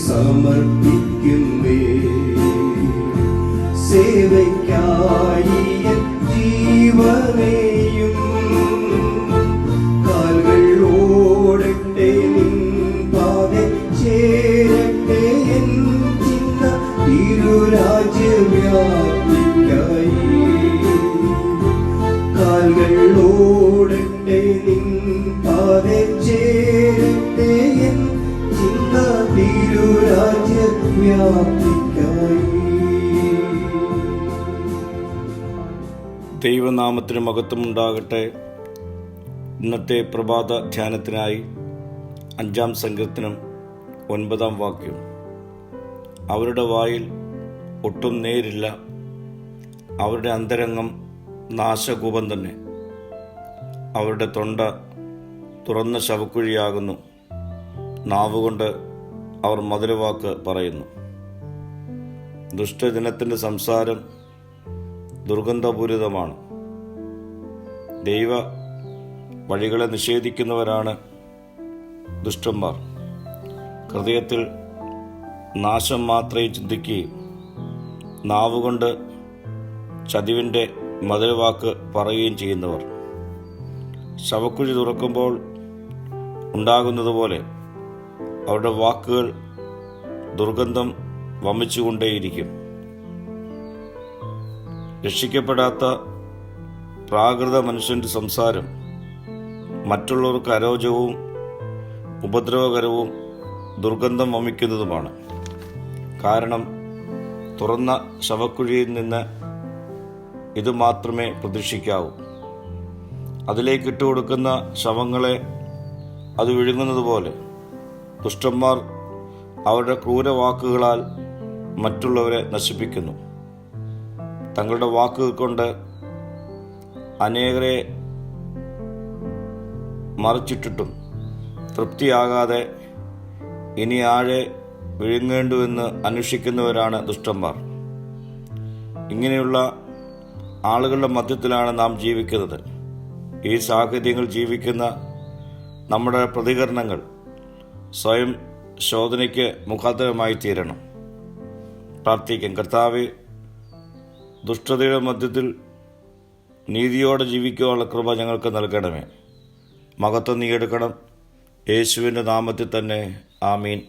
സമർപ്പിക്കുന്നേ. സേവയ്ക്കായി N ജീവനെയും കാൽകൾ ഓടട്ടെ, നിൻ പാതെ ചേരട്ടെ, N ചിന്ന തിരുരാജ്യവ്യാപ്തിക്കായി. കാൽകൾ ഓടട്ടെ, നിൻ പാതെ ചേരട്ടെ, N ചിന്ന തിരുരാജ്യവ്യാപ്തിക്കായി. ദൈവനാമത്തിന് മഹത്വമുണ്ടാകട്ടെ. ഇന്നത്തെ പ്രഭാത ധ്യാനത്തിനായി 5-ാം സങ്കീർത്തനം 9-ാം വാക്യം. അവരുടെ വായിൽ ഒട്ടും നേരില്ല, അവരുടെ അന്തരംഗം നാശകൂപം തന്നെ. അവരുടെ തൊണ്ട തുറന്ന ശവക്കുഴിയാകുന്നു, നാവുകൊണ്ട് അവർ മധുരവാക്ക് പറയുന്നു. ദുഷ്ടജനത്തിൻ്റെ സംസാരം ദുർഗന്ധപൂരിതമാണ്. ദൈവ വഴികളെ നിഷേധിക്കുന്നവരാണ് ദുഷ്ടന്മാർ. ഹൃദയത്തിൽ നാശം മാത്രമേ ചിന്തിക്കുകയും നാവുകൊണ്ട് ചതിവിൻ്റെ മധുരവാക്ക് പറയുകയും ചെയ്യുന്നവർ. ശവക്കുഴി തുറക്കുമ്പോൾ ഉണ്ടാകുന്നതുപോലെ അവരുടെ വാക്കുകൾ ദുർഗന്ധം വമിച്ചുകൊണ്ടേയിരിക്കും. രക്ഷിക്കപ്പെടാത്ത പ്രാകൃത മനുഷ്യൻ്റെ സംസാരം മറ്റുള്ളവർക്ക് അരോചകവും ഉപദ്രവകരവും ദുർഗന്ധം വമിക്കുന്നതുമാണ്. കാരണം തുറന്ന ശവക്കുഴിയിൽ നിന്ന് ഇത് മാത്രമേ പ്രതീക്ഷിക്കാവൂ. അതിലേക്ക് ഇട്ടുകൊടുക്കുന്ന ശവങ്ങളെ അത് വിഴുങ്ങുന്നത് പോലെ ദുഷ്ടന്മാർ അവരുടെ ക്രൂരവാക്കുകളാൽ മറ്റുള്ളവരെ നശിപ്പിക്കുന്നു. തങ്ങളുടെ വാക്കുകൾ കൊണ്ട് അനേകരെ മറിച്ചിട്ടിട്ടും തൃപ്തിയാകാതെ ഇനി ആഴെ വിഴുങ്ങേണ്ടുവെന്ന് അന്വേഷിക്കുന്നവരാണ് ദുഷ്ടന്മാർ. ഇങ്ങനെയുള്ള ആളുകളുടെ മധ്യത്തിലാണ് നാം ജീവിക്കുന്നത്. ഈ സാഹചര്യങ്ങൾ ജീവിക്കുന്ന നമ്മുടെ പ്രതികരണങ്ങൾ സ്വയം ശോധനയ്ക്ക് മുഖാന്തരമായി തീരണം. പ്രാർത്ഥിക്കാം. കർത്താവേ, ദുഷ്ടതയുടെ മധ്യത്തിൽ നീതിയോടെ ജീവിക്കുവാനുള്ള കൃപ ഞങ്ങൾക്ക് നൽകണമേ. മഹത്വം നീ എടുക്കണം. യേശുവിൻ്റെ നാമത്തിൽ തന്നെ. ആമീൻ.